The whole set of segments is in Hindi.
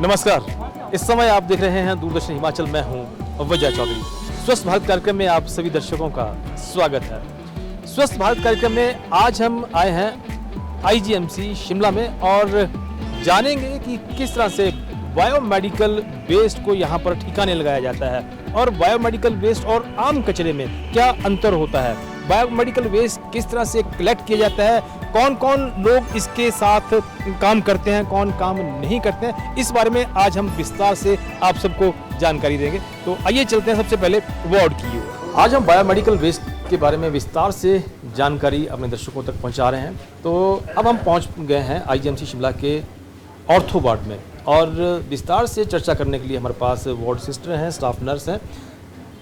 नमस्कार, इस समय आप देख रहे हैं दूरदर्शन हिमाचल। मैं हूं वजह चौधरी। स्वस्थ भारत कार्यक्रम में आप सभी दर्शकों का स्वागत है। स्वस्थ भारत कार्यक्रम में आज हम आए हैं आईजीएमसी शिमला में और जानेंगे कि किस तरह से बायोमेडिकल वेस्ट को यहाँ पर ठिकाने लगाया जाता है और बायोमेडिकल वेस्ट और आम कचरे में क्या अंतर होता है, बायोमेडिकल वेस्ट किस तरह से कलेक्ट किया जाता है, कौन कौन लोग इसके साथ काम करते हैं, कौन काम नहीं करते हैं, इस बारे में आज हम विस्तार से आप सबको जानकारी देंगे। तो आइए चलते हैं सबसे पहले वार्ड की ओर। आज हम बायोमेडिकल वेस्ट के बारे में विस्तार से जानकारी अपने दर्शकों तक पहुंचा रहे हैं। तो अब हम पहुंच गए हैं आईजीएमसी शिमला के ऑर्थो वार्ड में और विस्तार से चर्चा करने के लिए हमारे पास वार्ड सिस्टर हैं, स्टाफ नर्स हैं।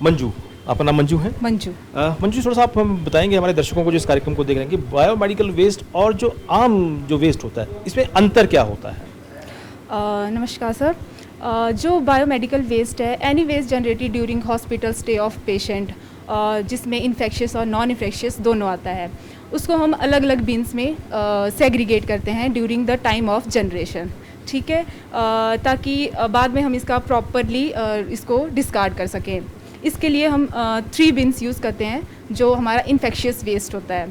मंजू, आपका नाम मंजू है? मंजू थोड़ा सा आप हम बताएंगे हमारे दर्शकों को जो इस कार्यक्रम को देख रहे हैं कि बायोमेडिकल वेस्ट और जो आम जो वेस्ट होता है इसमें अंतर क्या होता है? नमस्कार सर। जो बायोमेडिकल वेस्ट है, any waste generated during hospital stay of patient, जिसमें इन्फेक्शियस और नॉन इन्फेक्शियस दोनों आता है, उसको हम अलग अलग बिन्स में सेग्रीगेट करते हैं during the time of generation. ठीक है, ताकि बाद में हम इसका प्रॉपरली इसको डिस्कार्ड कर सकें। इसके लिए हम 3 बिन्स यूज़ करते हैं जो हमारा इन्फेक्शियस वेस्ट होता है।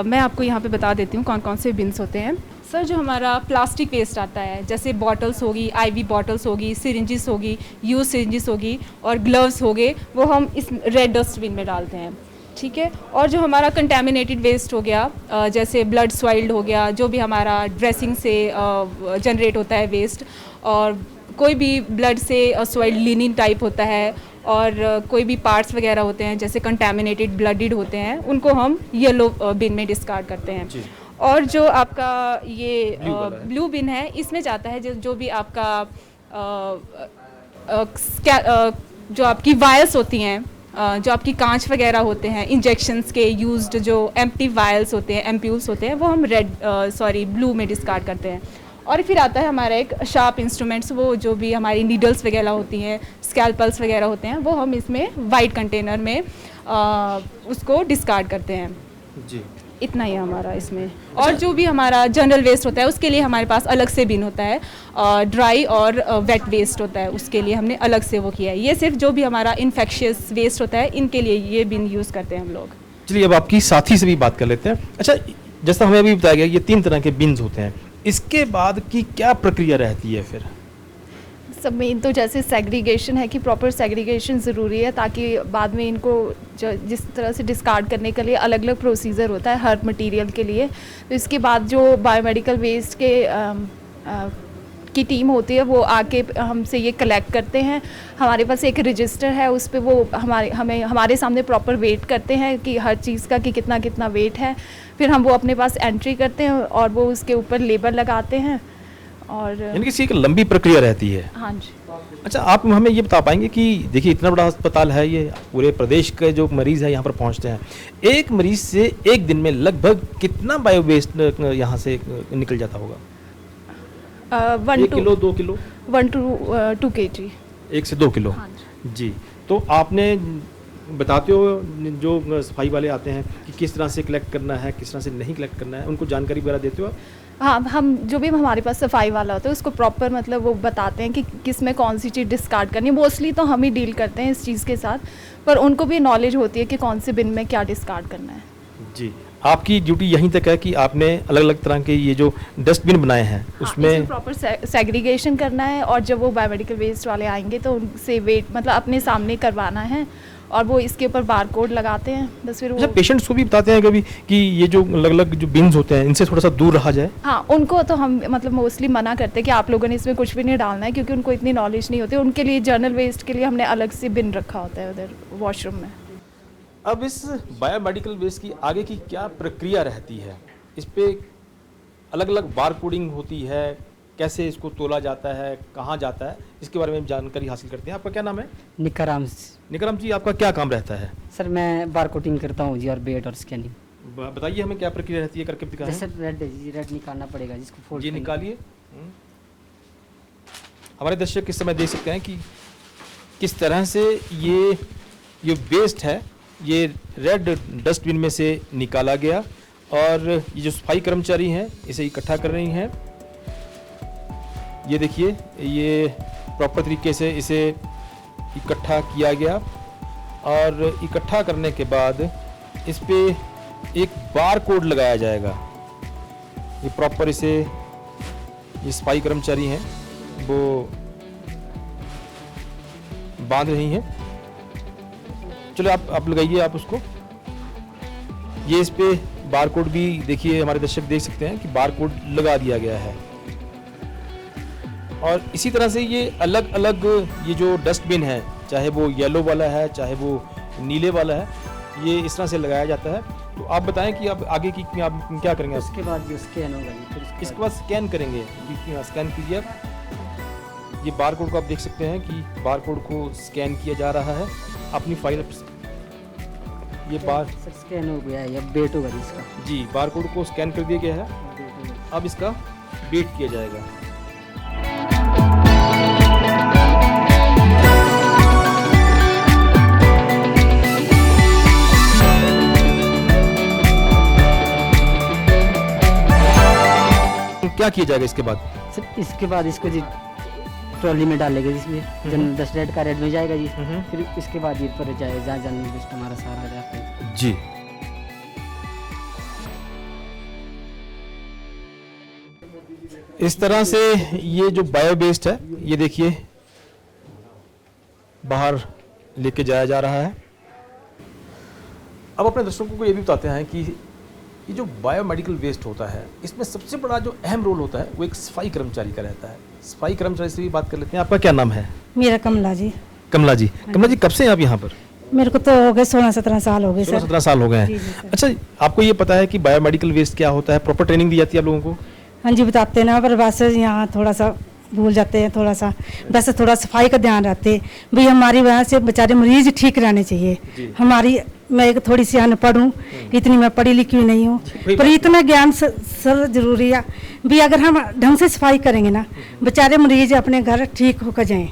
मैं आपको यहाँ पे बता देती हूँ कौन कौन से बिन्स होते हैं। सर, जो हमारा प्लास्टिक वेस्ट आता है, जैसे बॉटल्स होगी, आईवी बॉटल्स होगी, सिरिंजेस होगी, यूज सिरिंजेस होगी और ग्लव्स हो गए, वो हम इस रेड डस्टबिन में डालते हैं। ठीक है, और जो हमारा कंटेमिनेटेड वेस्ट हो गया, जैसे ब्लड स्वाइल्ड हो गया, जो भी हमारा ड्रेसिंग से जनरेट होता है वेस्ट, और कोई भी ब्लड से स्वाइल्ड लिनिन टाइप होता है, और कोई भी पार्ट्स वगैरह होते हैं जैसे कंटेमिनेटेड ब्लडिड होते हैं, उनको हम येलो बिन में डिस्कार्ड करते हैं। और जो आपका ये ब्लू बिन है, इसमें जाता है जो भी आपका जो आपकी वायल्स होती हैं, जो आपकी कांच वगैरह होते हैं, इंजेक्शंस के यूज्ड जो एम्प्टी वायल्स होते हैं, एम्प्यूल्स होते हैं, वो हम ब्लू में डिस्कार्ड करते हैं। और फिर आता है हमारा एक शार्प इंस्ट्रूमेंट्स, वो जो भी हमारी नीडल्स वगैरह होती हैं, स्कैल्पल्स वगैरह होते हैं, वो हम इसमें वाइट कंटेनर में उसको डिस्कार्ड करते हैं जी। इतना ही हमारा इसमें। और जो भी हमारा जनरल वेस्ट होता है उसके लिए हमारे पास अलग से बिन होता है, ड्राई और वेट वेस्ट होता है, उसके लिए हमने अलग से वो किया है। ये सिर्फ जो भी हमारा इन्फेक्शियस वेस्ट होता है, इनके लिए ये बिन यूज़ करते हैं हम लोग। चलिए अब आपकी साथी से भी बात कर लेते हैं। अच्छा, जैसा हमें अभी बताया गया ये 3 तरह के बिन्स होते हैं, इसके बाद की क्या प्रक्रिया रहती है फिर? सब मेन तो जैसे सेग्रीगेशन है कि प्रॉपर सेग्रीगेशन ज़रूरी है, ताकि बाद में इनको जिस तरह से डिस्कार्ड करने के लिए अलग अलग प्रोसीजर होता है हर मटेरियल के लिए। तो इसके बाद जो बायोमेडिकल वेस्ट के की टीम होती है वो आके हमसे ये कलेक्ट करते हैं। हमारे पास एक रजिस्टर है, उस पे वो हमारे सामने प्रॉपर वेट करते हैं कि हर चीज़ का कि कितना कितना वेट है। फिर हम वो अपने पास एंट्री करते हैं और वो उसके ऊपर लेबल लगाते हैं। और यानी कि एक लंबी प्रक्रिया रहती है। हाँ जी। अच्छा, आप हमें ये बता पाएंगे कि देखिए इतना बड़ा अस्पताल है, ये पूरे प्रदेश के जो मरीज़ है यहाँ पर पहुँचते हैं, एक मरीज से एक दिन में लगभग कितना बायो वेस्ट यहाँ से निकल जाता होगा? 1 किलो 2 किलो 1 to 2 kg 1 से 2 किलो। हाँ जी, तो आपने बताते हो जो सफाई वाले आते हैं कि किस तरह से कलेक्ट करना है, किस तरह से नहीं कलेक्ट करना है, उनको जानकारी वगैरह देते हो आप? हाँ, हम जो भी हमारे पास सफाई वाला होता है उसको प्रॉपर मतलब वो बताते हैं कि किस में कौन सी चीज़ डिस्कार्ड करनी है। मोस्टली तो हम ही डील करते हैं इस चीज़ के साथ, पर उनको भी नॉलेज होती है कि कौन से बिन में क्या डिस्कार्ड करना है। जी, आपकी ड्यूटी यहीं तक है कि आपने अलग अलग तरह के ये जो डस्टबिन बनाए हैं उसमें प्रॉपर सेग्रीगेशन करना है, और जब वो बायोमेडिकल वेस्ट वाले आएंगे तो उनसे वेट मतलब अपने सामने करवाना है, और वो इसके ऊपर बारकोड लगाते हैं। बस फिर वो पेशेंट्स को भी बताते हैं कभी कि ये जो अलग अलग जो बिन्स होते हैं इनसे थोड़ा सा दूर रहा जाए। हाँ, उनको तो हम मतलब मोस्टली मना करते हैं कि आप लोगों ने इसमें कुछ भी नहीं डालना है, क्योंकि उनको इतनी नॉलेज नहीं होती। उनके लिए जर्नल वेस्ट के लिए हमने अलग से बिन रखा होता है उधर वॉशरूम में। अब इस बायोमेडिकल वेस्ट की आगे की क्या प्रक्रिया रहती है? इस पे अलग अलग बार कोडिंग होती है, कैसे इसको तोला जाता है, कहाँ जाता है, इसके बारे में जानकारी हासिल करते हैं। आपका क्या नाम है? निकाराम जी, आपका क्या काम रहता है? सर, मैं बार कोटिंग करता हूँ जी, और बेड और स्कैनिंग। बताइए हमें क्या प्रक्रिया रहती है, करके दिखाएं। जैसे रेड निकालना पड़ेगा जिसको फोल्ड जी निकालिए। हमारे दर्शक इस समय देख सकते हैं कि किस तरह से ये वेस्ट है ये रेड डस्टबिन में से निकाला गया, और ये जो सफाई कर्मचारी हैं इसे इकट्ठा कर रही हैं। ये देखिए, ये प्रॉपर तरीके से इसे इकट्ठा किया गया और इकट्ठा करने के बाद इस पे एक बार कोड लगाया जाएगा। ये प्रॉपर इसे ये सफाई कर्मचारी हैं वो बांध रही हैं। चलो आप लगाइए आप उसको। ये इस पे बार कोड भी देखिए, हमारे दर्शक देख सकते हैं कि बार कोड लगा दिया गया है। और इसी तरह से ये अलग अलग ये जो डस्टबिन है, चाहे वो येलो वाला है चाहे वो नीले वाला है, ये इस तरह से लगाया जाता है। तो आप बताएं कि अब आगे की आप क्या करेंगे? उसके बाद जो स्कैन होगा जी, फिर इसके बाद स्कैन करेंगे। स्कैन कीजिए आप। ये बार कोड को आप देख सकते हैं कि बार कोड को स्कैन किया जा रहा है। अपनी फाइल ये बार स्कैन हो गया है, अब वेट होगा जी इसका। जी, बार कोड को स्कैन कर दिया गया है। अब इसका वेट किया जाएगा। क्या किया जाएगा इसके बाद? सर इसके बाद इसको जी ट्रॉली में डालेंगे, जिसमें जनरल 10 रेड का रेड में जाएगा जी। फिर इसके बाद ये पर जाएगा जहाँ जनरल लिस्ट हमारा सारा जाता है जी। इस तरह से ये जो बायो वेस्ट है, ये देखिए बाहर लेके जाया जा रहा है। अब अपने दर्शकों को ये भी बताते हैं कि ये जो बायोमेडिकल वेस्ट होता है, इसमें सबसे बड़ा जो अहम रोल होता है वो एक सफाई कर्मचारी का रहता है। सफाई कर्मचारी से भी बात कर लेते हैं। आपका क्या नाम है? मेरा कमला जी। कमला जी, कमला जी कब से हैं आप यहाँ पर? मेरे को तो हो गए 16-17 साल हो गए सर। 16-17 साल हो गए जी, हैं। जी, सर। अच्छा, आपको ये पता है कि बायोमेडिकल वेस्ट क्या होता है? प्रॉपर ट्रेनिंग दी जाती है आप लोगों को? हाँ जी, बताते ना, पर बस यहाँ थोड़ा सा भूल जाते हैं, थोड़ा सा बस थोड़ा सफाई का ध्यान रखते भाई, हमारी वजह से बेचारे मरीज ठीक रहने चाहिए। हमारी मैं एक थोड़ी सी अनपढ़ हूँ, इतनी मैं पढ़ी लिखी हुई नहीं हूँ, पर इतना ज्ञान सर जरूरी है भी। अगर हम ढंग से सफाई करेंगे ना, बेचारे मरीज अपने घर ठीक होकर जाएं,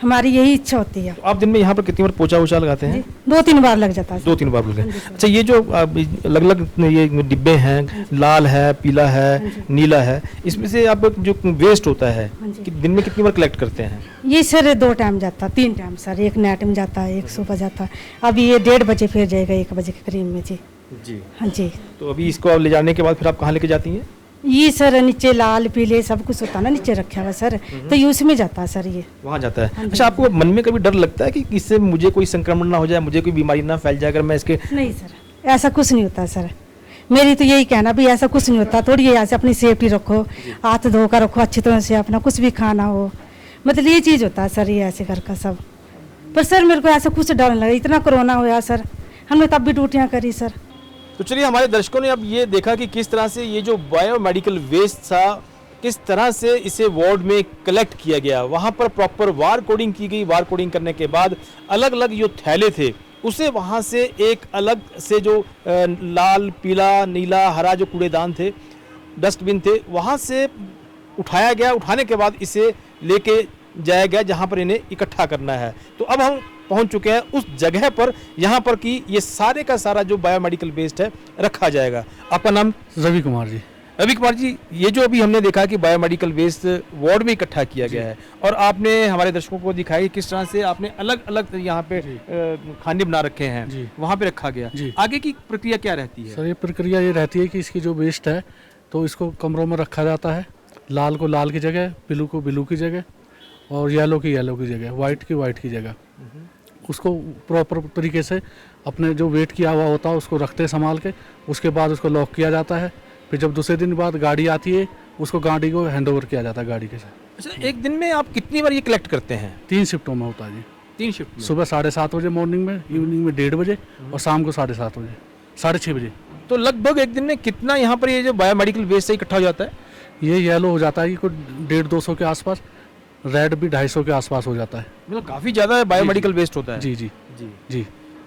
हमारी यही इच्छा होती है। तो आप दिन में यहाँ पर कितनी बार पोछा वोछा लगाते हैं? 2-3 बार लग जाता है। 2-3 बार लग गए। अच्छा, ये जो अलग अलग ये डिब्बे हैं, लाल है, पीला है, नीला है, इसमें से आप जो वेस्ट होता है कि दिन में कितनी बार कलेक्ट करते हैं? ये सर 2 टाइम जाता, 3 टाइम सर। एक नाइट में जाता है, एक सुबह जाता है। अब ये 1:30 बजे फिर जाएगा, 1 बजे के करीब में जी। जी हाँ जी। तो अभी इसको ले जाने के बाद फिर आप कहाँ लेके जाती हैं? ये सर नीचे लाल पीले सब कुछ होता है ना, नीचे रखा हुआ सर, तो ये उसमें जाता है सर, ये वहाँ जाता है। हाँ जी। अच्छा, आपको मन में कभी डर लगता है कि इससे मुझे कोई संक्रमण ना हो जाए, मुझे कोई बीमारी ना फैल जाए अगर मैं इसके? नहीं सर, ऐसा कुछ नहीं होता सर। मेरी तो यही कहना भी ऐसा कुछ नहीं होता। थोड़ी ऐसे अपनी सेफ्टी रखो, हाथ धोकर रखो अच्छी तरह से, अपना कुछ भी खाना हो, मतलब ये चीज़ होता है सर, ये ऐसे कर का सब। पर सर मेरे को ऐसा कुछ डर नहीं लगा। इतना कोरोना हुआ सर, हमने तब भी ड्यूटियाँ करी सर। तो चलिए, हमारे दर्शकों ने अब ये देखा कि किस तरह से ये जो बायोमेडिकल वेस्ट था, किस तरह से इसे वार्ड में कलेक्ट किया गया। वहाँ पर प्रॉपर वार कोडिंग की गई। वार कोडिंग करने के बाद अलग अलग जो थैले थे उसे वहाँ से एक अलग से जो लाल पीला नीला हरा जो कूड़ेदान थे, डस्टबिन थे, वहाँ से उठाया गया। उठाने के बाद इसे लेके जाया गया जहाँ पर इन्हें इकट्ठा करना है। तो अब हम पहुंच चुके हैं उस जगह पर, यहाँ पर कि ये सारे का सारा जो बायोमेडिकल वेस्ट है रखा जाएगा। आपका नाम? रवि कुमार जी। रवि कुमार जी, ये जो अभी हमने देखा कि बायोमेडिकल वेस्ट वार्ड में इकट्ठा किया गया है और आपने हमारे दर्शकों को दिखाई किस तरह से आपने अलग अलग यहाँ पे खाने बना रखे हैं, वहाँ पे रखा गया। आगे की प्रक्रिया क्या रहती है? सर, ये प्रक्रिया ये रहती है कि इसकी जो वेस्ट है तो इसको कमरों में रखा जाता है। लाल को लाल की जगह, ब्लू को ब्लू की जगह और येलो की जगह, वाइट की जगह। उसको प्रॉपर तरीके से अपने जो वेट किया हुआ होता है उसको रखते हैं संभाल के। उसके बाद उसको लॉक किया जाता है। फिर जब दूसरे दिन बाद गाड़ी आती है, उसको गाड़ी को हैंड ओवर किया जाता है गाड़ी के साथ। अच्छा, एक दिन में आप कितनी बार ये कलेक्ट करते हैं? 3 शिफ्टों में होता है जी। 3 शिफ्ट? सुबह सुबह 7:30 बजे मॉर्निंग में, इवनिंग में 1:30 बजे और शाम को 7:30 बजे, 6:30 बजे। तो लगभग एक दिन में कितना यहाँ पर ये जो बायोमेडिकल वेस्ट है इकट्ठा हो जाता है? ये येलो हो जाता है कि कोई 150-200 के आसपास, रेड भी 250 के आसपास हो जाता है। मतलब काफ़ी ज़्यादा बायोमेडिकल वेस्ट होता है। जी जी जी जी।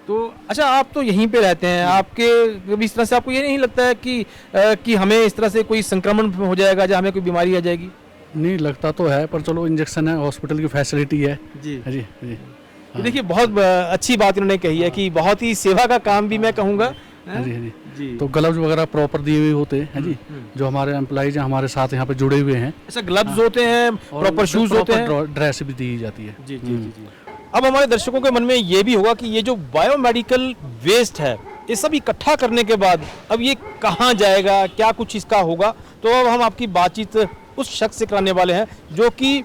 तो अच्छा, आप तो यहीं पे रहते हैं, आपके कभी इस तरह से आपको ये नहीं लगता है कि हमें इस तरह से कोई संक्रमण हो जाएगा या हमें कोई बीमारी आ जाएगी? नहीं लगता तो है, पर चलो इंजेक्शन है, हॉस्पिटल की फैसिलिटी है। जी जी जी। तो देखिए, बहुत अच्छी बात इन्होंने कही है कि बहुत ही सेवा का काम भी मैं कहूँगा हाँ जी हाँ जी। जी। तो ग्लव्स वगैरह प्रॉपर दिए हुए होते हैं जी, जो हमारे एम्प्लॉइज हैं हमारे साथ यहाँ पे जुड़े हुए हैं। ऐसा ग्लव्स होते हैं, प्रॉपर शूज होते हैं, ड्रेस भी दी जाती है। जी जी जी जी। अब हमारे दर्शकों के मन में ये भी होगा कि ये जो बायोमेडिकल वेस्ट है, ये सब इकट्ठा करने के बाद अब ये कहाँ जाएगा, क्या कुछ इसका होगा, तो अब हम आपकी बातचीत उस शख्स से कराने वाले हैं जो कि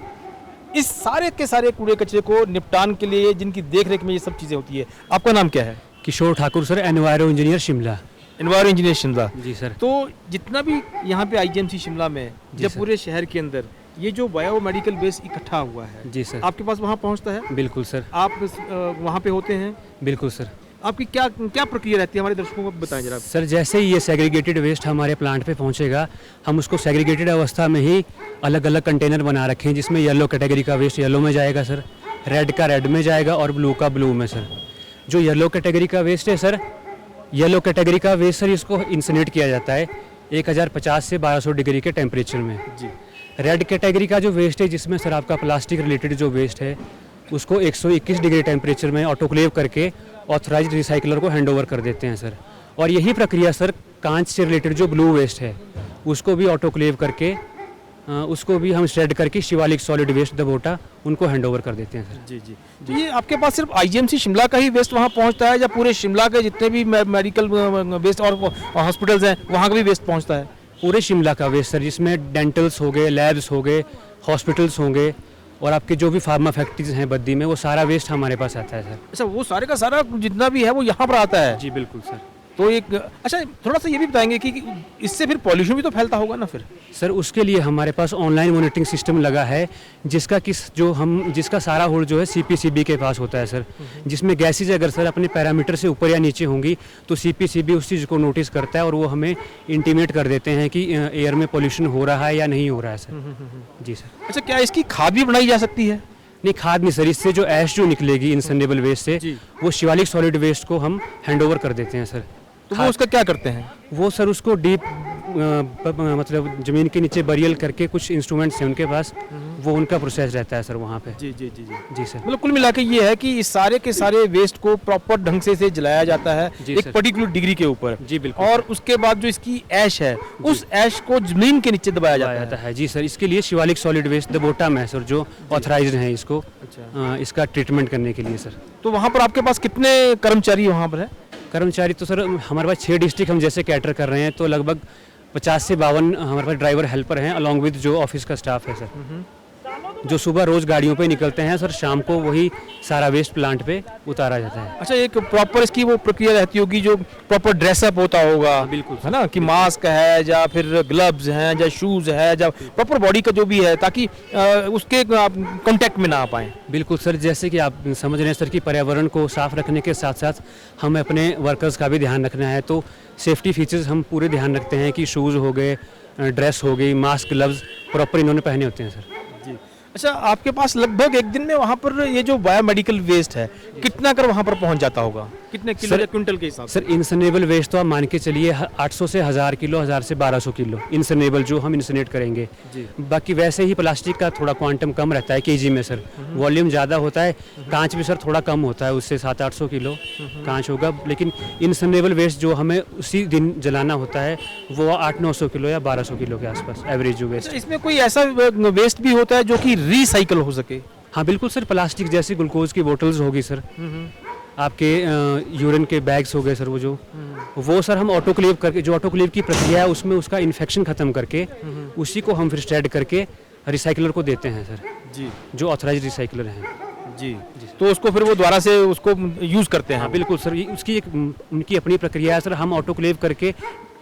इस सारे के सारे कूड़े कचरे को निपटान के लिए, जिनकी देख रेख में ये सब चीज़ें होती है। आपका नाम क्या है? Kishore Thakur sir, enviro engineer Shimla. Enviro engineer Shimla ji sir. तो जितना भी यहाँ पे आईजीएमसी शिमला में जब सर। पूरे शहर के अंदर ये जो बायोमेडिकल वेस्ट इकट्ठा हुआ है, जी सर। आपके पास वहाँ पहुँचता है? बिल्कुल सर। आप वहाँ पे होते हैं? बिल्कुल सर। आपकी क्या क्या प्रक्रिया रहती है, हमारे दर्शकों को बताएं जरा। सर जैसे ही ये सेग्रीगेटेड वेस्ट हमारे प्लांट पे पहुंचेगा, हम उसको सेग्रीगेटेड अवस्था में ही अलग अलग कंटेनर बना रखे हैं, जिसमें येलो कैटेगरी का वेस्ट येलो में जाएगा सर, रेड का रेड में जाएगा और ब्लू का ब्लू में सर। जो येलो कैटेगरी का वेस्ट है सर, येलो कैटेगरी का वेस्ट सर इसको इंसिनेट किया जाता है 1050 से 1200 डिग्री के टेम्परेचर में जी। रेड कैटेगरी का जो वेस्ट है, जिसमें सर आपका प्लास्टिक रिलेटेड जो वेस्ट है, उसको 121 डिग्री टेम्परेचर में ऑटोक्लेव करके ऑथराइज्ड रिसाइकलर को हैंडओवर कर देते हैं सर। और यही प्रक्रिया सर कांच से रिलेटेड जो ब्लू वेस्ट है, उसको भी ऑटोक्लेव करके उसको भी हम श्रेड करके शिवालिक सॉलिड वेस्ट दबोटा उनको हैंडओवर कर देते हैं सर। जी जी। तो ये आपके पास सिर्फ आईजीएमसी शिमला का ही वेस्ट वहाँ पहुँचता है, या पूरे शिमला के जितने भी मेडिकल वेस्ट और हॉस्पिटल्स हैं वहाँ का भी वेस्ट पहुँचता है? पूरे शिमला का वेस्ट सर, जिसमें डेंटल्स हो गए, लैब्स हो गए, हॉस्पिटल्स होंगे और आपके जो भी फार्मा फैक्ट्रीज हैं बद्दी में, वो सारा वेस्ट हमारे पास आता है सर। अच्छा, वो सारे का सारा जितना भी है वो यहाँ पर आता है? जी बिल्कुल सर। तो एक अच्छा, थोड़ा सा ये भी बताएंगे कि इससे फिर पॉल्यूशन भी तो फैलता होगा ना फिर? सर उसके लिए हमारे पास ऑनलाइन मॉनिटरिंग सिस्टम लगा है, जिसका सारा होल्ड जो है सीपीसीबी के पास होता है सर, जिसमें गैसेज अगर सर अपने पैरामीटर से ऊपर या नीचे होंगी तो सीपीसीबी उस चीज़ को नोटिस करता है और वो हमें इंटीमेट कर देते हैं कि एयर में पॉल्यूशन हो रहा है या नहीं हो रहा है सर। जी सर। अच्छा, क्या इसकी खाद भी बनाई जा सकती है? नहीं, खाद नहीं सर, इससे जो ऐश जो निकलेगी इंसनेबल वेस्ट से, वो शिवालिक सॉलिड वेस्ट को हम हैंडओवर कर देते हैं सर। तो वो उसका क्या करते हैं? वो सर उसको डीप मतलब ज़मीन के नीचे बरियल करके कुछ इंस्ट्रूमेंट्स हैं उनके पास, वो उनका प्रोसेस रहता है सर वहाँ पे। जी जी जी जी जी सर। मतलब कुल मिला के ये है कि इस सारे के सारे वेस्ट को प्रॉपर ढंग से जलाया जाता है एक पर्टिकुलर डिग्री के ऊपर। जी बिल्कुल। और उसके बाद जो इसकी ऐश है, उस ऐश को जमीन के नीचे दबाया जाता है। जी सर। इसके लिए शिवालिक सॉलिड वेस्ट दबोटा में सर जो ऑथराइज्ड हैं इसको इसका ट्रीटमेंट करने के लिए सर। तो वहाँ पर आपके पास कितने कर्मचारी वहाँ पर है? कर्मचारी तो सर हमारे पास 6 डिस्ट्रिक्ट हम जैसे कैटर कर रहे हैं, तो लगभग 50 से 52 हमारे पास ड्राइवर हेल्पर हैं, अलॉन्ग विद जो ऑफिस का स्टाफ है सर, जो सुबह रोज गाड़ियों पे निकलते हैं सर, शाम को वही सारा वेस्ट प्लांट पे उतारा जाता है। अच्छा, एक प्रॉपर इसकी वो प्रक्रिया रहती होगी, जो प्रॉपर ड्रेसअप होता होगा? बिल्कुल है ना, कि मास्क है या फिर ग्लव्स हैं या शूज है या प्रॉपर बॉडी का जो भी है, ताकि उसके कांटेक्ट में ना आ पाए। बिल्कुल सर। जैसे कि आप समझ रहे हैं सर कि पर्यावरण को साफ रखने के साथ साथ हमें अपने वर्कर्स का भी ध्यान रखना है, तो सेफ्टी फीचर्स हम पूरे ध्यान रखते हैं कि शूज़ हो गए, ड्रेस हो गई, मास्क, ग्लव्स प्रॉपर इन्होंने पहने होते हैं सर। जी। अच्छा, आपके पास लगभग एक दिन में वहाँ पर ये जो बायोमेडिकल वेस्ट है कितना कर वहाँ पर पहुँच जाता होगा, कितने किलो या क्विंटल के हिसाब से? सर इंसनेबल वेस्ट तो आप मान के चलिए 800 से 1000 किलो, 1000 से 1200 किलो इंसनेबल जो हम इंसनेट करेंगे जी। बाकी वैसे ही प्लास्टिक का थोड़ा क्वांटम कम रहता है केजी में सर, वॉल्यूम ज़्यादा होता है। कांच भी सर थोड़ा कम होता है, उससे 700-800 किलो कांच होगा, लेकिन इंसनेबल वेस्ट जो हमें उसी दिन जलाना होता है वो 800-900 किलो या 1200 किलो के आसपास एवरेज जो वेस्ट। इसमें कोई ऐसा वेस्ट भी होता है जो कि रिसाइकल हो सके? हाँ बिल्कुल सर। प्लास्टिक जैसी ग्लूकोज की बोतल्स होगी सर, आपके यूरिन के बैग्स हो गए सर, वो सर हम ऑटोक्लेव करके, जो ऑटोक्लेव की प्रक्रिया है उसमें उसका इन्फेक्शन खत्म करके उसी को हम फिर स्ट्रेड करके रिसाइकलर को देते हैं सर जी, जो ऑथराइज्ड रिसाइकलर हैं जी। तो उसको फिर वो दोबारा से उसको यूज़ करते हैं? हाँ बिल्कुल सर। उसकी एक उनकी अपनी प्रक्रिया है सर, हम ऑटोक्लेव करके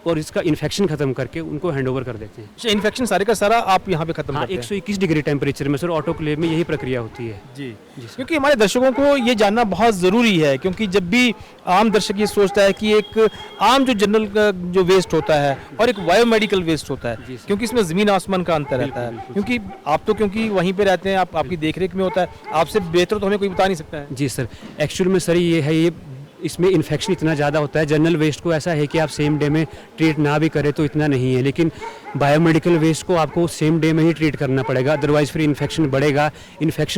और इसका इन्फेक्शन खत्म करके उनको हैंडओवर कर देते हैं। अच्छा, इन्फेक्शन सारे का सारा आप यहाँ पे खत्म करते हैं? 121 डिग्री टेम्परेचर में सर ऑटोक्लेव में यही प्रक्रिया होती है जी। क्योंकि हमारे दर्शकों को ये जानना बहुत ज़रूरी है, क्योंकि जब भी आम दर्शक ये सोचता है कि एक आम जो जनरल का जो वेस्ट होता है और एक बायोमेडिकल वेस्ट होता है, क्योंकि इसमें ज़मीन आसमान का अंतर रहता है। क्योंकि आप तो क्योंकि वहीं पे रहते हैं, आपकी देखरेख में होता है, आपसे बेहतर तो हमें कोई बता नहीं सकता है। जी सर। एक्चुअल में सर ये है, ये इसमें इन्फेक्शन इतना ज़्यादा होता है। जनरल वेस्ट को ऐसा है कि आप सेम डे में ट्रीट ना भी करें तो इतना नहीं है, लेकिन बायोमेडिकल वेस्ट को आपको सेम डे में ही ट्रीट करना पड़ेगा, अदरवाइज फिर इन्फेक्शन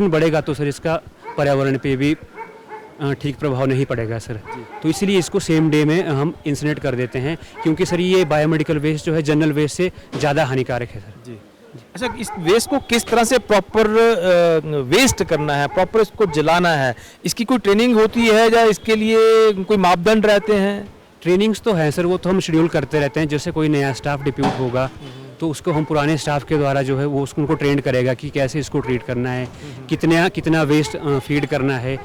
बढ़ेगा तो सर इसका पर्यावरण पे भी ठीक प्रभाव नहीं पड़ेगा सर। तो इसीलिए इसको सेम डे में हम इंसिनेट कर देते हैं, क्योंकि सर ये बायोमेडिकल वेस्ट जो है जनरल वेस्ट से ज़्यादा हानिकारक है सर। जी। अच्छा, इस वेस्ट को किस तरह से प्रॉपर वेस्ट करना है, प्रॉपर इसको जलाना है, इसकी कोई ट्रेनिंग होती है या इसके लिए कोई मापदंड रहते हैं? ट्रेनिंग्स तो है सर, वो तो हम शेड्यूल करते रहते हैं। जैसे कोई नया स्टाफ डिप्यूट होगा तो उसको हम पुराने स्टाफ के द्वारा जो है वो उसको उनको ट्रेंड करेगा कि कैसे इसको ट्रीट करना है, कितना वेस्ट फीड करना है,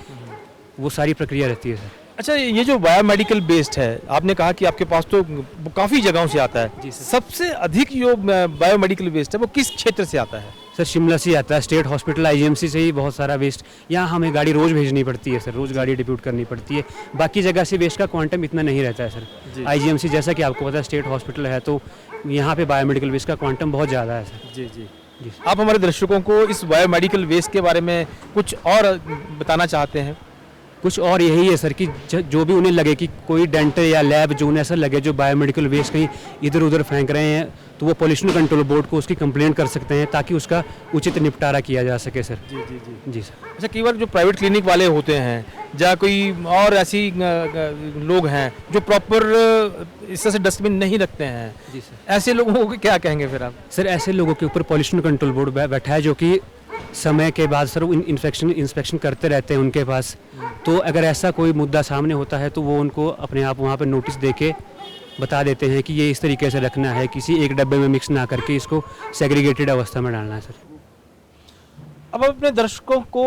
वो सारी प्रक्रिया रहती है सर। अच्छा, ये जो बायोमेडिकल वेस्ट है, आपने कहा कि आपके पास तो काफ़ी जगहों से आता है। जी सर। सबसे अधिक जो बायोमेडिकल वेस्ट है वो किस क्षेत्र से आता है? सर शिमला से आता है, स्टेट हॉस्पिटल आईजीएमसी से ही बहुत सारा वेस्ट। यहाँ हमें गाड़ी रोज़ भेजनी पड़ती है सर, रोज़ गाड़ी डिप्यूट करनी पड़ती है। बाकी जगह से वेस्ट का क्वांटम इतना नहीं रहता है सर। आईजीएमसी जैसा कि आपको पता है स्टेट हॉस्पिटल है, तो यहाँ पे बायोमेडिकल वेस्ट का क्वांटम बहुत ज़्यादा है सर। जी जी जी। आप हमारे दर्शकों को इस बायोमेडिकल वेस्ट के बारे में कुछ और बताना चाहते हैं? कुछ और यही है सर कि जो भी उन्हें लगे कि कोई डेंटल या लैब जो उन्हें ऐसा लगे जो बायोमेडिकल वेस्ट कहीं इधर उधर फेंक रहे हैं, तो वो पोल्यूशन कंट्रोल बोर्ड को उसकी कंप्लेंट कर सकते हैं ताकि उसका उचित निपटारा किया जा सके सर। जी जी जी जी सर। अच्छा, कई बार जो प्राइवेट क्लिनिक वाले होते हैं या कोई और ऐसी लोग हैं जो प्रॉपर इस तरह से डस्टबिन नहीं रखते हैं, जी सर। ऐसे लोगों को क्या कहेंगे फिर आप? सर ऐसे लोगों के ऊपर पोल्यूशन कंट्रोल बोर्ड बैठा है जो कि समय के बाद सर इंस्पेक्शन करते रहते हैं उनके पास। तो अगर ऐसा कोई मुद्दा सामने होता है तो वो उनको अपने आप वहाँ पे नोटिस देके बता देते हैं कि ये इस तरीके से रखना है, किसी एक डब्बे में मिक्स ना करके इसको सेग्रीगेटेड अवस्था में डालना है सर। अब हम अपने दर्शकों को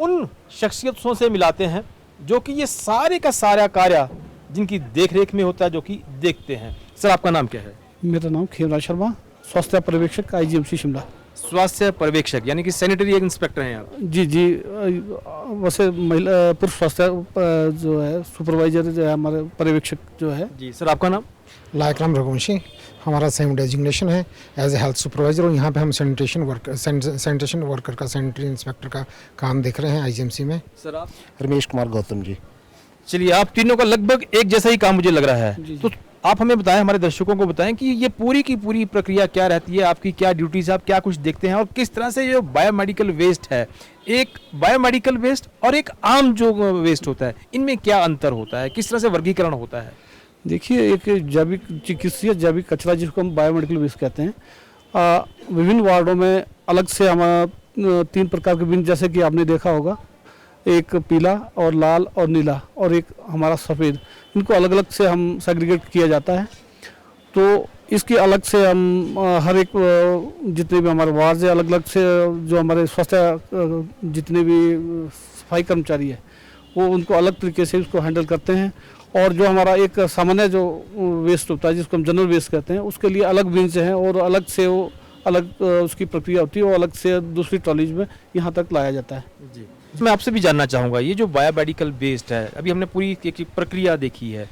उन शख्सियतों से मिलाते हैं जो कि ये सारे का सारा कार्य जिनकी देखरेख में होता है, जो कि देखते हैं। सर, आपका नाम क्या है? मेरा नाम खेमराज शर्मा, स्वास्थ्य पर्यवेक्षक आईजीएमसी शिमला। स्वास्थ्य पर्यवेक्षक यानी कि सैनिटरी इंस्पेक्टर हैं आप? जी जी। वैसे महिला पुरुष स्वास्थ्य जो है सुपरवाइजर जो है हमारे पर्यवेक्षक जो है। जी सर, आपका नाम? लायकराम रघुवंशी, हमारा सेम डेजिग्नेशन है एज ए हेल्थ सुपरवाइजर, और यहाँ पे हम सैनिटेशन वर्कर का सैनिटरी इंस्पेक्टर का काम देख रहे हैं आईजीएमसी में। सर आप? रमेश कुमार गौतम जी। चलिए, आप तीनों का लगभग एक जैसा ही काम मुझे लग रहा है। तो आप हमें बताएं, हमारे दर्शकों को बताएं कि ये पूरी की पूरी प्रक्रिया क्या रहती है, आपकी क्या ड्यूटीज, आप क्या कुछ देखते हैं और किस तरह से ये बायोमेडिकल वेस्ट है, एक बायोमेडिकल वेस्ट और एक आम जो वेस्ट होता है, इनमें क्या अंतर होता है, किस तरह से वर्गीकरण होता है? देखिए, एक जैविक चिकित्सीय जैविक कचरा जिसको हम बायोमेडिकल वेस्ट कहते हैं, विभिन्न वार्डों में अलग से हमारा 3 प्रकार के बिन, जैसे कि आपने देखा होगा, एक पीला और लाल और नीला और एक हमारा सफ़ेद, इनको अलग अलग से हम सेग्रीगेट किया जाता है। तो इसके अलग से हम हर एक जितने भी हमारे वार्ड है अलग अलग से जो हमारे स्वास्थ्य जितने भी सफाई कर्मचारी है वो उनको अलग तरीके से उसको हैंडल करते हैं। और जो हमारा एक सामान्य जो वेस्ट होता है जिसको हम जनरल वेस्ट कहते हैं, उसके लिए अलग बिन से हैं और अलग से वो अलग उसकी प्रक्रिया होती है, वो अलग से दूसरी ट्रॉलीज में यहाँ तक लाया जाता है। जी, मैं आपसे भी जानना चाहूँगा, ये जो बायोमेडिकल वेस्ट है, अभी हमने पूरी एक प्रक्रिया देखी है,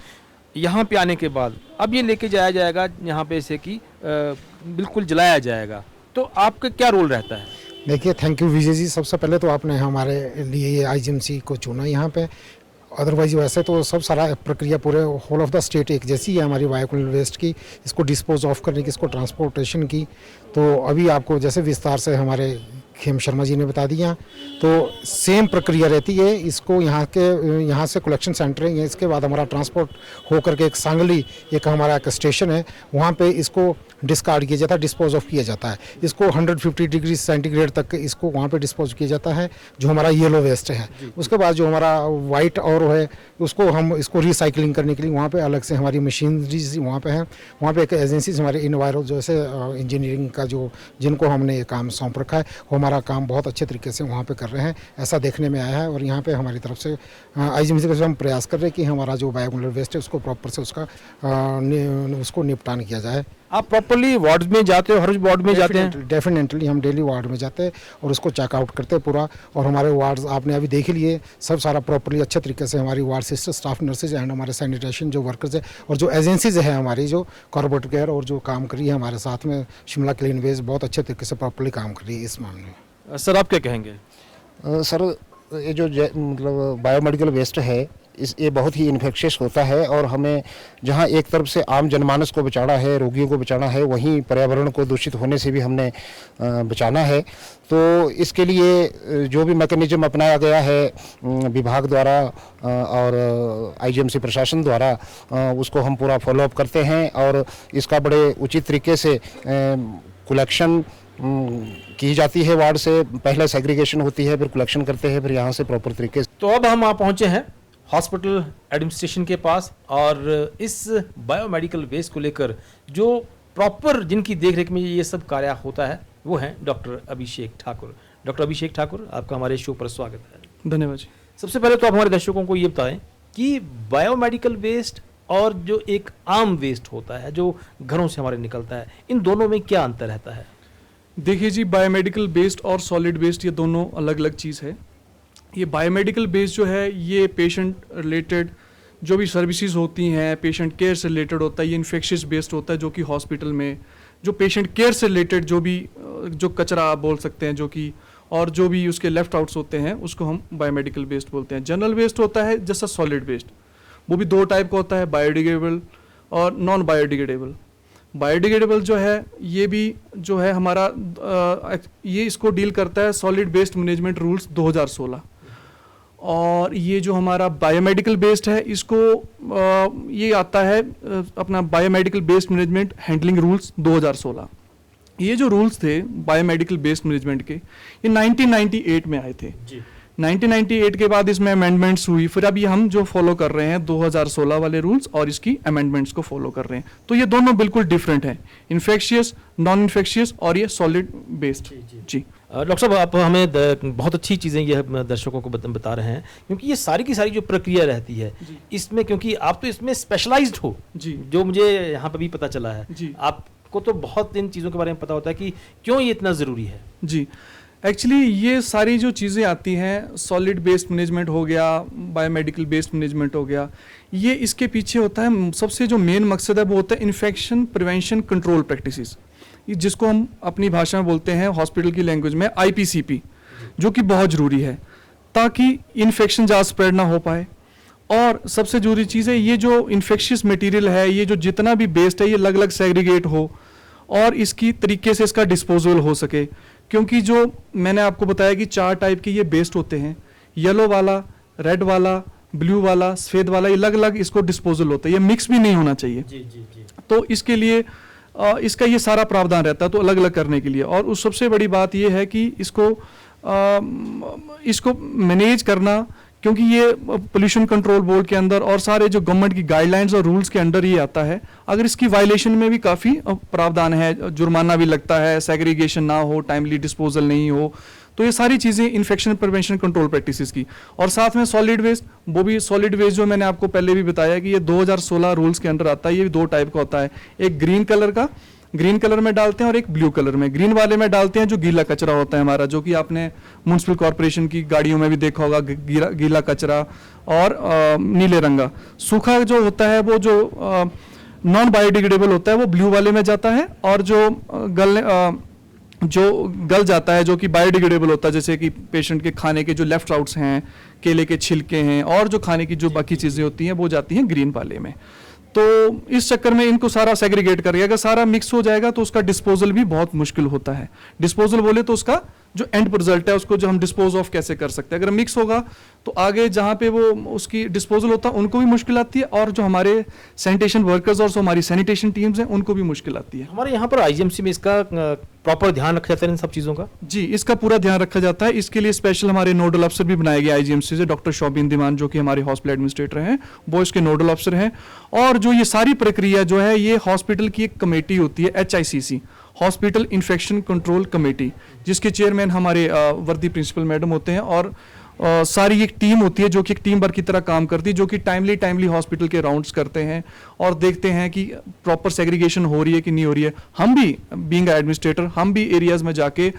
यहाँ पे आने के बाद अब ये लेके जाया जाएगा यहाँ पे से कि बिल्कुल जलाया जाएगा, तो आपका क्या रोल रहता है? देखिए, थैंक यू विजय जी। सबसे पहले तो आपने हमारे लिए ये आईजीएमसी को चुना यहाँ पे, अदरवाइज वैसे तो सब सारा प्रक्रिया पूरे होल ऑफ द स्टेट एक जैसी है हमारी बायोमेडिकल वेस्ट की, इसको डिस्पोज ऑफ करने की, इसको ट्रांसपोर्टेशन की। तो अभी आपको जैसे विस्तार से हमारे खेम शर्मा जी ने बता दिया, तो सेम प्रक्रिया रहती है। इसको यहाँ से कलेक्शन सेंटर है, इसके बाद हमारा ट्रांसपोर्ट होकर के एक सांगली एक हमारा एक स्टेशन है, वहाँ पे इसको डिस्कार्ड किया जाता है, डिस्पोज ऑफ किया जाता है। इसको 150 डिग्री सेंटीग्रेड तक इसको वहाँ पे डिस्पोज किया जाता है, जो हमारा येलो वेस्ट है। उसके बाद जो हमारा वाइट और है उसको हम इसको रिसाइकलिंग करने के लिए वहाँ पे अलग से हमारी मशीनरीज वहाँ पे है। वहाँ पे एक एजेंसीज हमारे इन्वायरो जैसे इंजीनियरिंग का जो जिनको हमने ये काम सौंप रखा है, वो हमारा काम बहुत अच्छे तरीके से वहाँ पे कर रहे हैं, ऐसा देखने में आया है। और यहाँ पे हमारी तरफ से आईजीएमसी के हम प्रयास कर रहे हैं कि हमारा जो बायोमेडिकल वेस्ट है उसको प्रॉपर से उसको निपटान किया जाए। आप प्रॉपर्ली वार्ड में जाते हो, हर वार्ड में जाते हैं? डेफिनेटली हम डेली वार्ड में जाते हैं और उसको चेकआउट करते हैं पूरा। और हमारे वार्ड आपने अभी देख लिए, सब सारा प्रॉपर्ली अच्छे तरीके से हमारी ward sister, staff nurses and हमारे सैनिटेशन जो वर्कर्स है और जो एजेंसीज है हमारी जो कॉर्पोरेट केयर और जो काम कर रही है हमारे साथ में, शिमला क्लीन वेस्ट बहुत अच्छे तरीके से प्रॉपर्ली काम कर रही है इस मामले में। सर, आप क्या कहेंगे? सर, ये जो मतलब बायोमेडिकल वेस्ट है ये बहुत ही इन्फेक्शियस होता है और हमें जहां एक तरफ से आम जनमानस को बचाना है, रोगियों को बचाना है, वहीं पर्यावरण को दूषित होने से भी हमने बचाना है। तो इसके लिए जो भी मैकेनिज्म अपनाया गया है विभाग द्वारा और आईजीएमसी प्रशासन द्वारा, उसको हम पूरा फॉलोअप करते हैं और इसका बड़े उचित तरीके से कलेक्शन की जाती है। वार्ड से पहले सेग्रीगेशन होती है, फिर कलेक्शन करते हैं, फिर यहाँ से प्रॉपर तरीके से। तो अब हम वहाँ पहुँचे हैं हॉस्पिटल एडमिनिस्ट्रेशन के पास और इस बायोमेडिकल वेस्ट को लेकर जो प्रॉपर जिनकी देखरेख में ये सब कार्य होता है वो हैं डॉक्टर अभिषेक ठाकुर। डॉक्टर अभिषेक ठाकुर, आपका हमारे शो पर स्वागत है। धन्यवाद जी। सबसे पहले तो आप हमारे दर्शकों को ये बताएं कि बायोमेडिकल वेस्ट और जो एक आम वेस्ट होता है जो घरों से हमारे निकलता है, इन दोनों में क्या अंतर रहता है? देखिए जी, बायोमेडिकल वेस्ट और सॉलिड वेस्ट ये दोनों अलग अलग चीज़ है। ये बायोमेडिकल वेस्ट जो है ये पेशेंट रिलेटेड जो भी सर्विसेज होती हैं, पेशेंट केयर से रिलेटेड होता है, ये इन्फेक्शियस वेस्ट होता है जो कि हॉस्पिटल में जो पेशेंट केयर से रिलेटेड जो भी जो कचरा आप बोल सकते हैं जो कि और जो भी उसके लेफ्ट आउट्स होते हैं उसको हम बायोमेडिकल वेस्ट बोलते हैं। जनरल वेस्ट होता है जैसा सॉलिड वेस्ट, वो भी दो टाइप का होता है, बायोडिग्रेडेबल और नॉन बायोडिग्रेडेबल। बायोडिग्रेडेबल जो है ये भी जो है हमारा ये इसको डील करता है सॉलिड वेस्ट मैनेजमेंट रूल्स 2016 और ये जो हमारा बायोमेडिकल वेस्ट है इसको ये आता है अपना biomedical waste management handling rules 2016। ये जो रूल्स थे बायोमेडिकल वेस्ट मैनेजमेंट के ये 1998 में आए थे जी। 1998 के बाद इसमें अमेंडमेंट्स हुई, फिर अभी हम जो फॉलो कर रहे हैं 2016 वाले रूल्स और इसकी अमेंडमेंट्स को फॉलो कर रहे हैं। तो ये दोनों बिल्कुल डिफरेंट हैं, इन्फेक्शियस, नॉन इन्फेक्शियस और ये सॉलिड वेस्ट जी। डॉक्टर साहब, आप हमें बहुत अच्छी चीज़ें ये दर्शकों को बता रहे हैं क्योंकि ये सारी की सारी जो प्रक्रिया रहती है इसमें, क्योंकि आप तो इसमें स्पेशलाइज्ड हो जी, जो मुझे यहाँ पर भी पता चला है जी। आपको तो बहुत इन चीज़ों के बारे में पता होता है कि क्यों ये इतना ज़रूरी है जी। एक्चुअली ये सारी जो चीज़ें आती हैं, सॉलिड वेस्ट मैनेजमेंट हो गया, बायोमेडिकल वेस्ट मैनेजमेंट हो गया, ये इसके पीछे होता है सबसे जो मेन मकसद है वो होता है इन्फेक्शन प्रिवेंशन कंट्रोल प्रैक्टिसेस, जिसको हम अपनी भाषा में बोलते हैं हॉस्पिटल की लैंग्वेज में IPCP, जो कि बहुत ज़रूरी है ताकि इन्फेक्शन ज़्यादा स्प्रेड ना हो पाए। और सबसे ज़रूरी चीज़ है ये जो इन्फेक्शियस मटेरियल है, ये जो जितना भी वेस्ट है ये अलग अलग सेग्रीगेट हो और इसकी तरीके से इसका डिस्पोजल हो सके, क्योंकि जो मैंने आपको बताया कि 4 टाइप के ये वेस्ट होते हैं, येलो वाला, रेड वाला, ब्लू वाला, सफ़ेद वाला, ये अलग अलग इसको डिस्पोजल होता है, ये मिक्स भी नहीं होना चाहिए जी, जी, जी। तो इसके लिए इसका ये सारा प्रावधान रहता है तो अलग अलग करने के लिए। और उस सबसे बड़ी बात ये है कि इसको मैनेज करना, क्योंकि ये पोल्यूशन कंट्रोल बोर्ड के अंदर और सारे जो गवर्नमेंट की गाइडलाइंस और रूल्स के अंडर ये आता है। अगर इसकी वायलेशन में भी काफ़ी प्रावधान है, जुर्माना भी लगता है, सेग्रीगेशन ना हो, टाइमली डिस्पोजल नहीं हो, तो ये सारी चीज़ें इन्फेक्शन प्रिवेंशन कंट्रोल प्रैक्टिसेस की। और साथ में सॉलिड वेस्ट, वो भी सॉलिड वेस्ट जो मैंने आपको पहले भी बताया कि ये 2016 रूल्स के अंडर आता है। ये 2 टाइप का होता है, एक ग्रीन कलर का, ग्रीन कलर में डालते हैं और एक ब्लू कलर में। ग्रीन वाले में डालते हैं जो गीला कचरा होता है हमारा, जो कि आपने म्युनिसिपल कॉर्पोरेशन की गाड़ियों में भी देखा होगा, गीला कचरा। और नीले रंग का सूखा जो होता है वो जो नॉन बायोडिग्रेडेबल होता है वो ब्लू वाले में जाता है, और जो गल जाता है जो कि बायोडिग्रेडेबल होता है, जैसे कि पेशेंट के खाने के जो लेफ्ट आउट्स हैं, केले के छिलके हैं और जो खाने की जो बाकी चीज़ें होती हैं वो जाती हैं ग्रीन वाले में। तो इस चक्कर में इनको सारा सेग्रीगेट करेंगे। अगर सारा मिक्स हो जाएगा तो उसका डिस्पोजल भी बहुत मुश्किल होता है। डिस्पोजल बोले तो उसका जो एंड रिजल्ट है उसको जो हम डिस्पोज ऑफ कैसे कर सकते हैं। अगर मिक्स होगा तो आगे जहाँ पे वो उसकी डिस्पोजल होता है उनको भी मुश्किल आती है, और जो हमारे सैनिटेशन वर्कर्स और जो हमारी सैनिटेशन टीम्स हैं उनको भी मुश्किल आती है। हमारे यहाँ पर IGMC में इसका प्रॉपर ध्यान रखा जाता है इन सब चीज़ों का जी, इसका पूरा ध्यान रखा जाता है। इसके लिए स्पेशल हमारे नोडल अफसर भी बनाए गए IGMC से, डॉक्टर शोबिन दीवान जो कि हमारे हॉस्पिटल एडमिनिस्ट्रेटर हैं, वो इसके नोडल अफसर हैं। और जो ये सारी प्रक्रिया जो है ये हॉस्पिटल की एक कमेटी होती है HICC, hospital infection control committee, जिसके चेयरमैन हमारे वर्दी प्रिंसिपल मैडम होते हैं। और सारी एक टीम होती है जो कि एक टीम वर्क की तरह काम करती है, जो कि टाइमली हॉस्पिटल के राउंड्स करते हैं और देखते हैं कि प्रॉपर सेग्रीगेशन हो रही है कि नहीं हो रही है। हम भी बीइंग एडमिनिस्ट्रेटर हम भी एरियाज में जाके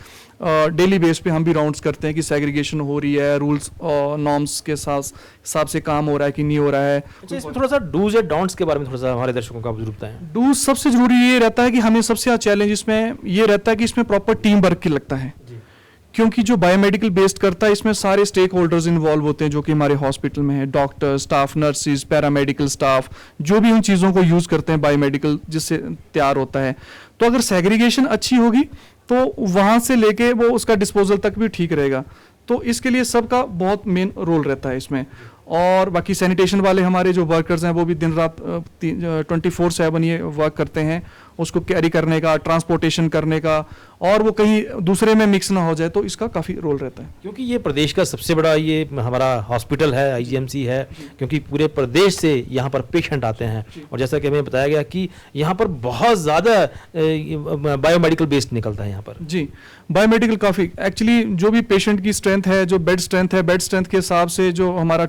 डेली बेस पे हम भी राउंड्स करते हैं कि सेग्रीगेशन हो रही है, रूल्स और नॉर्म्स के हिसाब से काम हो रहा है कि नहीं हो रहा है। अच्छा, इसमें थोड़ा सा डूज और डोंट्स के बारे में थोड़ा सा हमारे दर्शकों को आप जरूर बताएं। डूज सबसे जरूरी ये रहता है कि हमें सबसे ज़्यादा चैलेंज इसमें ये रहता है कि इसमें प्रॉपर टीम वर्क की लगता है, क्योंकि जो बायोमेडिकल बेस्ड करता है इसमें सारे स्टेक होल्डर्स इन्वॉल्व होते हैं जो कि हमारे हॉस्पिटल में है, doctor, staff, nurses, paramedical staff, जो भी उन चीज़ों को यूज़ करते हैं बायोमेडिकल जिससे तैयार होता है। तो अगर सेग्रीगेशन अच्छी होगी तो वहाँ से लेके वो उसका डिस्पोजल तक भी ठीक रहेगा। तो इसके लिए सबका बहुत मेन रोल रहता है इसमें। और बाकी सैनिटेशन वाले हमारे जो वर्कर्स हैं वो भी दिन रात 24/7 ये वर्क करते हैं, उसको कैरी करने का, ट्रांसपोर्टेशन करने का, और वो कहीं दूसरे में मिक्स ना हो जाए, तो इसका काफ़ी रोल रहता है। क्योंकि ये प्रदेश का सबसे बड़ा ये हमारा हॉस्पिटल है, आईजीएमसी है, क्योंकि पूरे प्रदेश से यहाँ पर पेशेंट आते हैं, और जैसा कि हमें बताया गया कि यहाँ पर बहुत ज़्यादा बायोमेडिकल बेस्ड निकलता है यहाँ पर। जी, बायोमेडिकल काफ़ी एक्चुअली जो भी पेशेंट की स्ट्रेंथ है, जो बेड स्ट्रेंथ है, बेड स्ट्रेंथ के हिसाब से जो हमारा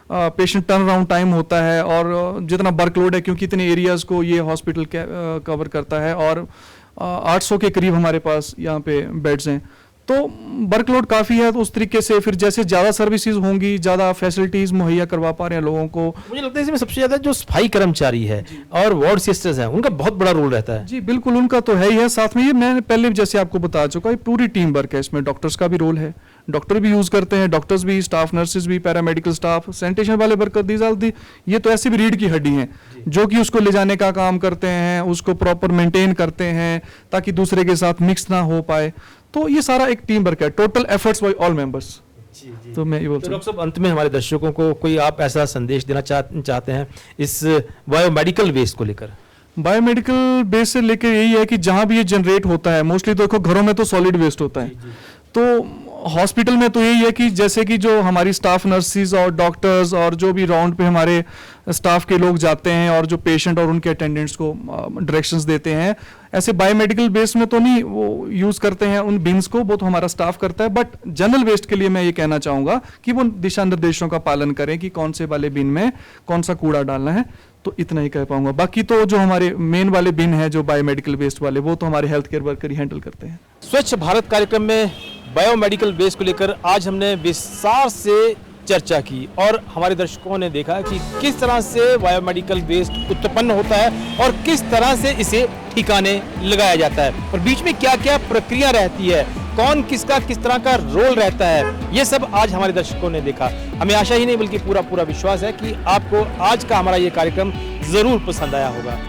पेशेंट टर्न अराउंड टाइम होता है, और जितना वर्कलोड है, क्योंकि इतने एरियाज़ को ये हॉस्पिटल कवर करता है, और 800 के करीब हमारे पास यहाँ पे बेड्स हैं, तो वर्कलोड काफ़ी है। तो उस तरीके से फिर जैसे ज़्यादा सर्विसेज होंगी, ज़्यादा फैसिलिटीज़ मुहैया करवा पा रहे हैं लोगों को। मुझे लगता है इसमें सबसे ज़्यादा जो सफाई कर्मचारी है और वार्ड सिस्टर्स हैं, उनका बहुत बड़ा रोल रहता है। जी बिल्कुल, उनका तो है ही है। साथ में ये मैंने पहले जैसे आपको बता चुका, ये पूरी टीम वर्क है, इसमें डॉक्टर्स का भी रोल है, डॉक्टर भी यूज़ करते हैं, डॉक्टर्स भी, स्टाफ, नर्सेज भी, पैरामेडिकल स्टाफ, सैनिटेशन वाले वर्कर, दी ये तो ऐसी भी रीढ़ की हड्डी हैं जो कि उसको ले जाने का काम करते हैं, उसको प्रॉपर मेंटेन करते हैं ताकि दूसरे के साथ मिक्स ना हो पाए। तो ये सारा एक टीम वर्क है, total efforts bye all members. तो मैं ये बोलता हूँ। डॉक्टर साहब, अंत में हमारे दर्शकों को कोई आप ऐसा संदेश देना चाहते हैं इस बायोमेडिकल वेस्ट को लेकर? बायोमेडिकल बेस से लेकर यही है कि जहाँ भी ये जनरेट होता है, मोस्टली देखो घरों में तो सॉलिड वेस्ट होता है, तो हॉस्पिटल में तो यही है कि जैसे कि जो हमारी स्टाफ, नर्सिस और डॉक्टर्स और जो भी राउंड पे हमारे स्टाफ के लोग जाते हैं और जो पेशेंट और उनके अटेंडेंट्स को डायरेक्शंस देते हैं, ऐसे बायोमेडिकल बेस में तो नहीं वो यूज़ करते हैं उन बिन्स को, वो तो हमारा स्टाफ करता है। बट जनरल वेस्ट के लिए मैं ये कहना चाहूँगा कि वो दिशा निर्देशों का पालन करें कि कौन से वाले बिन में कौन सा कूड़ा डालना है। तो इतना ही कह पाऊंगा। बाकी तो जो हमारे मेन वाले बिन है जो बायोमेडिकल वेस्ट वाले, वो तो हमारे हेल्थ केयर वर्कर ही हैंडल करते हैं। स्वच्छ भारत कार्यक्रम में बायोमेडिकल वेस्ट को लेकर आज हमने विस्तार से चर्चा की, और हमारे दर्शकों ने देखा कि किस तरह से बायोमेडिकल वेस्ट उत्पन्न होता है और किस तरह से इसे ठिकाने लगाया जाता है, और बीच में क्या क्या प्रक्रिया रहती है, कौन किसका किस तरह का रोल रहता है, ये सब आज हमारे दर्शकों ने देखा। हमें आशा ही नहीं बल्कि पूरा विश्वास है कि आपको आज का हमारा ये कार्यक्रम जरूर पसंद आया होगा।